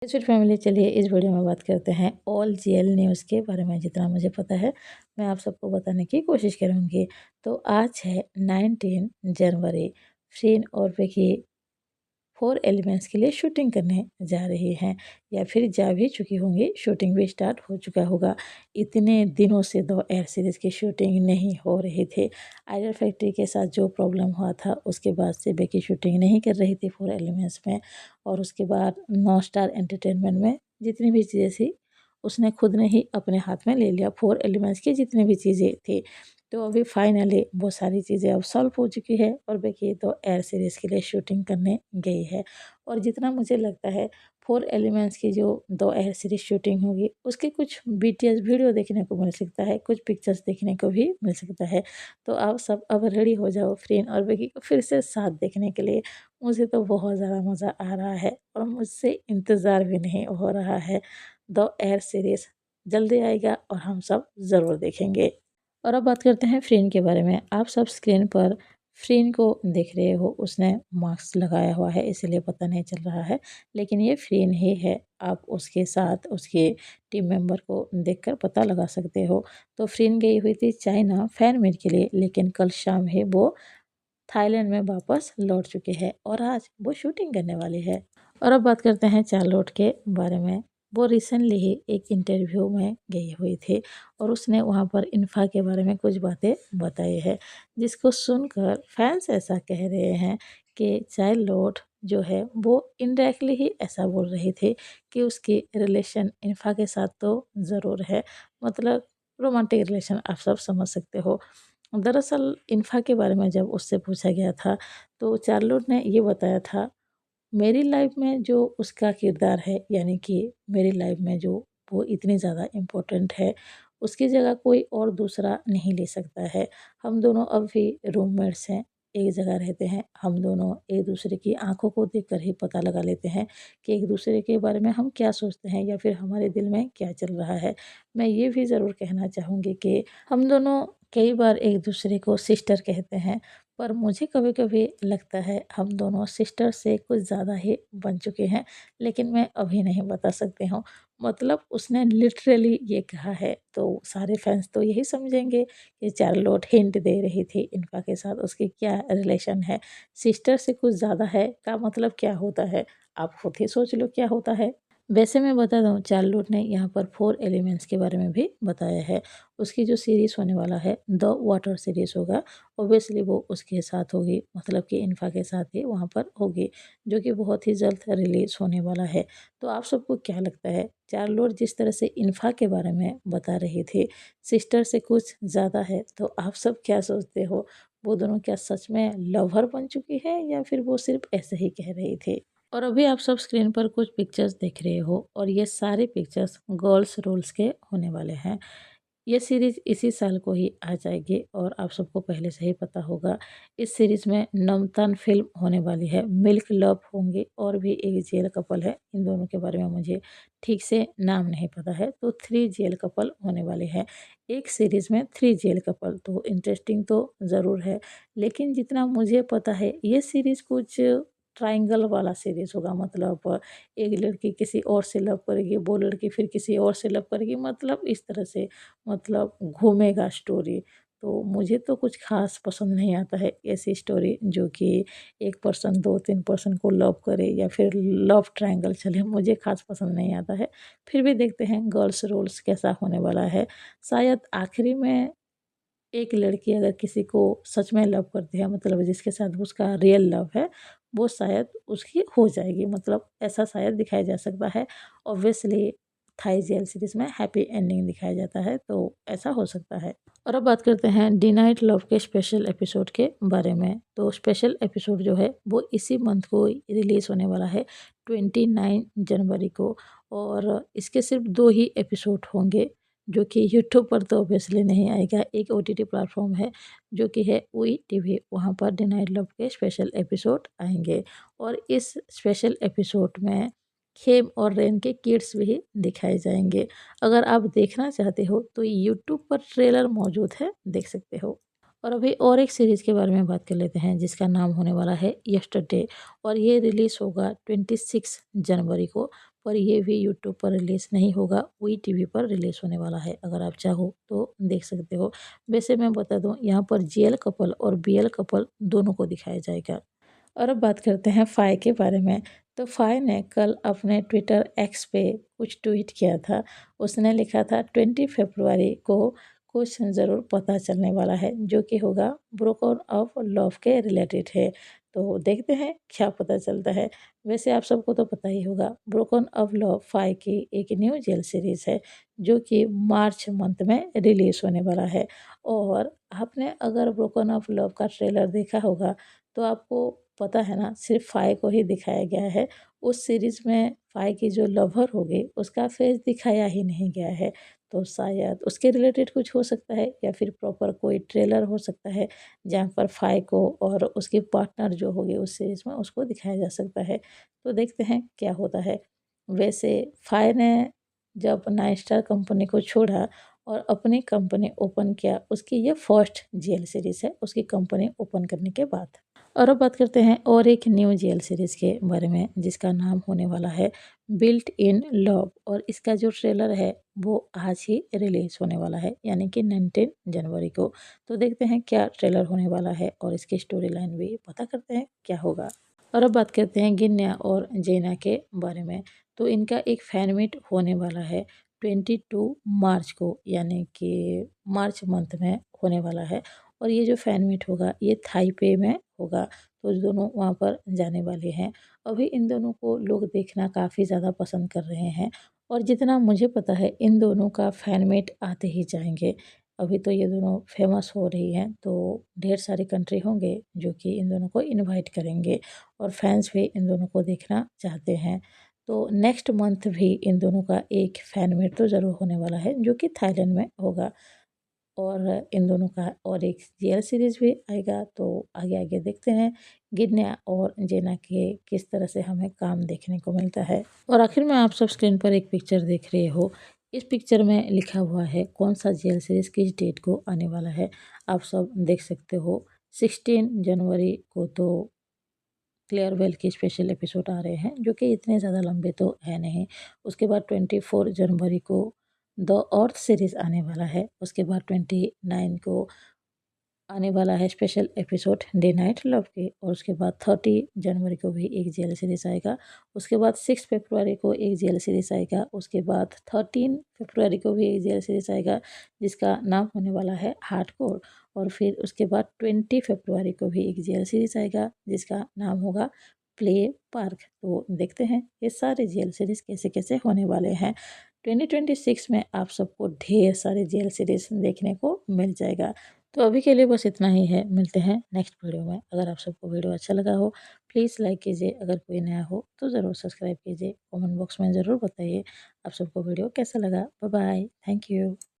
फिर फैमिली, चलिए इस वीडियो में बात करते हैं ऑल जीएल न्यूज़ के बारे में। जितना मुझे पता है मैं आप सबको बताने की कोशिश करूँगी। तो आज है 19 जनवरी। फ्रीन और विकी 4 एलिमेंट्स के लिए शूटिंग करने जा रही हैं या फिर जा भी चुकी होंगी। शूटिंग भी स्टार्ट हो चुका होगा। इतने दिनों से 2 एयर सीरीज़ की शूटिंग नहीं हो रही थी। आइडल फैक्ट्री के साथ जो प्रॉब्लम हुआ था उसके बाद से बेकी शूटिंग नहीं कर रही थी 4 एलिमेंट्स में। और उसके बाद नो स्टार एंटरटेनमेंट में जितनी भी चीज़ें थी उसने खुद ने ही अपने हाथ में ले लिया। 4 एलिमेंट्स की जितनी भी चीज़ें थी तो अभी फाइनली वो सारी चीज़ें अब सॉल्व हो चुकी है और बेकी तो एयर सीरीज़ के लिए शूटिंग करने गई है। और जितना मुझे लगता है 4 एलिमेंट्स की जो 2 एयर सीरीज़ शूटिंग होगी उसके कुछ बीटीएस वीडियो देखने को मिल सकता है, कुछ पिक्चर्स देखने को भी मिल सकता है। तो आप सब अब रेडी हो जाओ फ्रीन और बेकी को फिर से साथ देखने के लिए। मुझे तो बहुत ज़्यादा मज़ा आ रहा है और मुझसे इंतज़ार भी नहीं हो रहा है। 2 एयर सीरीज़ जल्दी आएगा और हम सब ज़रूर देखेंगे। और अब बात करते हैं फ्रीन के बारे में। आप सब स्क्रीन पर फ्रीन को देख रहे हो, उसने मास्क लगाया हुआ है इसीलिए पता नहीं चल रहा है, लेकिन ये फ्रीन ही है। आप उसके साथ उसके टीम मेंबर को देखकर पता लगा सकते हो। तो फ्रीन गई हुई थी चाइना फैन मीट के लिए, लेकिन कल शाम ही वो थाईलैंड में वापस लौट चुके हैं और आज वो शूटिंग करने वाली है। और अब बात करते हैं चार्लोट के बारे में। वो रिसेंटली ही एक इंटरव्यू में गई हुई थी और उसने वहाँ पर इन्फा के बारे में कुछ बातें बताई है, जिसको सुनकर फैंस ऐसा कह रहे हैं कि चार्लोट जो है वो इनडायरेक्टली ही ऐसा बोल रही थी कि उसकी रिलेशन इन्फा के साथ तो ज़रूर है, मतलब रोमांटिक रिलेशन, आप सब समझ सकते हो। दरअसल इन्फा के बारे में जब उससे पूछा गया था तो चार्लोट ने ये बताया था, मेरी लाइफ में जो उसका किरदार है, यानी कि मेरी लाइफ में जो वो इतनी ज़्यादा इम्पोर्टेंट है, उसकी जगह कोई और दूसरा नहीं ले सकता है। हम दोनों अब भी रूममेट्स हैं, एक जगह रहते हैं। हम दोनों एक दूसरे की आँखों को देखकर ही पता लगा लेते हैं कि एक दूसरे के बारे में हम क्या सोचते हैं या फिर हमारे दिल में क्या चल रहा है। मैं ये भी ज़रूर कहना चाहूँगी कि हम दोनों कई बार एक दूसरे को सिस्टर कहते हैं, पर मुझे कभी-कभी लगता है हम दोनों सिस्टर से कुछ ज़्यादा ही बन चुके हैं, लेकिन मैं अभी नहीं बता सकती हूँ। मतलब उसने लिटरली ये कहा है, तो सारे फैंस तो यही समझेंगे कि चार्लोट हिंट दे रही थी इन्फा के साथ उसकी क्या रिलेशन है। सिस्टर से कुछ ज़्यादा है का मतलब क्या होता है? आप खुद ही सोच लो क्या होता है। वैसे मैं बता दूँ, चार्लोट ने यहाँ पर 4 एलिमेंट्स के बारे में भी बताया है। उसकी जो सीरीज़ होने वाला है द वाटर सीरीज़ होगा, ऑब्वियसली वो उसके साथ होगी, मतलब कि इन्फा के साथ ही वहाँ पर होगी, जो कि बहुत ही जल्द रिलीज़ होने वाला है। तो आप सबको क्या लगता है, चार्लोट जिस तरह से इन्फा के बारे में बता रही थी, सिस्टर से कुछ ज़्यादा है, तो आप सब क्या सोचते हो? वो दोनों क्या सच में लवर बन चुकी है या फिर वो सिर्फ़ ऐसे ही कह रही थी? और अभी आप सब स्क्रीन पर कुछ पिक्चर्स देख रहे हो और ये सारे पिक्चर्स गर्ल्स रूल्स के होने वाले हैं। ये सीरीज़ इसी साल को ही आ जाएगी और आप सबको पहले से ही पता होगा, इस सीरीज़ में नमतान फ़िल्म होने वाली है, मिल्क लव होंगे और भी एक जेल कपल है। इन दोनों के बारे में मुझे ठीक से नाम नहीं पता है। तो 3 जेल कपल होने वाले हैं। एक सीरीज़ में 3 जेल कपल, तो इंटरेस्टिंग तो ज़रूर है। लेकिन जितना मुझे पता है ये सीरीज़ कुछ ट्रायंगल वाला सीरीज़ होगा, मतलब एक लड़की किसी और से लव करेगी, वो लड़की फिर किसी और से लव करेगी, मतलब इस तरह से, मतलब घूमेगा स्टोरी। तो मुझे तो कुछ ख़ास पसंद नहीं आता है ऐसी स्टोरी जो कि एक पर्सन 2-3 पर्सन को लव करे या फिर लव ट्रायंगल चले, मुझे ख़ास पसंद नहीं आता है। फिर भी देखते हैं गर्ल्स रोल्स कैसा होने वाला है। शायद आखिरी में एक लड़की अगर किसी को सच में लव करती है, मतलब जिसके साथ उसका रियल लव है, वो शायद उसकी हो जाएगी, मतलब ऐसा शायद दिखाया जा सकता है। ऑब्वियसली थाई जेल सीरीज़ में हैप्पी एंडिंग दिखाया जाता है, तो ऐसा हो सकता है। और अब बात करते हैं डी नाइट लव के स्पेशल एपिसोड के बारे में। तो स्पेशल एपिसोड जो है वो इसी मंथ को रिलीज़ होने वाला है, 29 जनवरी को। और इसके सिर्फ 2 ही एपिसोड होंगे, जो कि यूट्यूब पर तो ऑब्वियसली नहीं आएगा। एक ओटीटी प्लेटफ़ॉर्म है जो कि है वी टीवी, वहाँ पर डी नाइट लव के स्पेशल एपिसोड आएँगे। और इस स्पेशल एपिसोड में खेम और रेन के किड्स भी दिखाए जाएँगे। अगर आप देखना चाहते हो तो यूट्यूब पर ट्रेलर मौजूद है, देख सकते हो। और अभी और एक सीरीज़ के बारे में बात कर लेते हैं जिसका नाम होने वाला है यस्टरडे, और ये रिलीज़ होगा 26 जनवरी को। पर ये भी यूट्यूब पर रिलीज़ नहीं होगा, वही टीवी पर रिलीज़ होने वाला है। अगर आप चाहो तो देख सकते हो। वैसे मैं बता दूँ, यहाँ पर जेएल कपल और बीएल कपल दोनों को दिखाया जाएगा। और अब बात करते हैं फ़ाई के बारे में। तो फ़ाई ने कल अपने ट्विटर एक्स पे कुछ ट्वीट किया था। उसने लिखा था 20 फरवरी को कुछ ज़रूर पता चलने वाला है, जो कि होगा ब्रोकन ऑफ लव के रिलेटेड है। तो देखते हैं क्या पता चलता है। वैसे आप सबको तो पता ही होगा, ब्रोकन ऑफ लव फ़ाई की एक न्यू जेल सीरीज़ है, जो कि मार्च मंथ में रिलीज़ होने वाला है। और आपने अगर ब्रोकन ऑफ लव का ट्रेलर देखा होगा, तो आपको पता है ना, सिर्फ फ़ाई को ही दिखाया गया है। उस सीरीज़ में फ़ाई की जो लवर होगी उसका फेस दिखाया ही नहीं गया है। तो शायद उसके रिलेटेड कुछ हो सकता है, या फिर प्रॉपर कोई ट्रेलर हो सकता है जहाँ पर फ़ाई को और उसकी पार्टनर जो होगी उस सीरीज़ में उसको दिखाया जा सकता है। तो देखते हैं क्या होता है। वैसे फ़ाई ने जब नाइन स्टार कंपनी को छोड़ा और अपनी कंपनी ओपन किया, उसकी ये फर्स्ट जेल सीरीज़ है उसकी कंपनी ओपन करने के बाद। और अब बात करते हैं और एक न्यू जेल सीरीज़ के बारे में, जिसका नाम होने वाला है बिल्ट इन लव। और इसका जो ट्रेलर है वो आज ही रिलीज़ होने वाला है, यानी कि 19 जनवरी को। तो देखते हैं क्या ट्रेलर होने वाला है और इसकी स्टोरी लाइन भी पता करते हैं क्या होगा। और अब बात करते हैं गिन्या और जेना के बारे में। तो इनका एक फैन मीट होने वाला है 22 मार्च को, यानी कि मार्च मंथ में होने वाला है। और ये जो फ़ैन मीट होगा ये थाईपे में होगा। तो दोनों वहाँ पर जाने वाले हैं। अभी इन दोनों को लोग देखना काफ़ी ज़्यादा पसंद कर रहे हैं, और जितना मुझे पता है इन दोनों का फ़ैन मीट आते ही जाएँगे। अभी तो ये दोनों फेमस हो रही हैं, तो ढेर सारे कंट्री होंगे जो कि इन दोनों को इनवाइट करेंगे, और फैन्स भी इन दोनों को देखना चाहते हैं। तो नेक्स्ट मंथ भी इन दोनों का एक फ़ैन मीट तो ज़रूर होने वाला है, जो कि थाईलैंड में होगा। और इन दोनों का और एक जेल सीरीज़ भी आएगा। तो आगे आगे देखते हैं गिन्या और जेना के किस तरह से हमें काम देखने को मिलता है। और आखिर में आप सब स्क्रीन पर एक पिक्चर देख रहे हो। इस पिक्चर में लिखा हुआ है कौन सा जेल सीरीज़ किस डेट को आने वाला है। आप सब देख सकते हो 16 जनवरी को तो क्लियर वेल के स्पेशल एपिसोड आ रहे हैं, जो कि इतने ज़्यादा लंबे तो है नहीं। उसके बाद 24 जनवरी को द अर्थ सीरीज़ आने वाला है। उसके बाद 29 को आने वाला है special episode day night love के। और उसके बाद 30 जनवरी को भी एक जेल सीरीज़ आएगा। उसके बाद 6 फरवरी को एक जेल सीरीज़ आएगा। उसके बाद 13 फरवरी को भी एक जेल सीरीज़ आएगा, जिसका नाम होने वाला है हार्डकोर। और फिर उसके बाद 20 फरवरी को भी एक जेल सीरीज़ आएगा, जिसका नाम होगा प्ले पार्क। तो देखते हैं ये सारे जेल सीरीज़ कैसे कैसे होने वाले हैं। 2026 में आप सबको ढेर सारे जेल सीरीज़ देखने को मिल जाएगा। तो अभी के लिए बस इतना ही है। मिलते हैं नेक्स्ट वीडियो में। अगर आप सबको वीडियो अच्छा लगा हो, प्लीज़ लाइक कीजिए। अगर कोई नया हो तो ज़रूर सब्सक्राइब कीजिए। कमेंट बॉक्स में ज़रूर बताइए आप सबको वीडियो कैसा लगा। Bye bye. Thank you.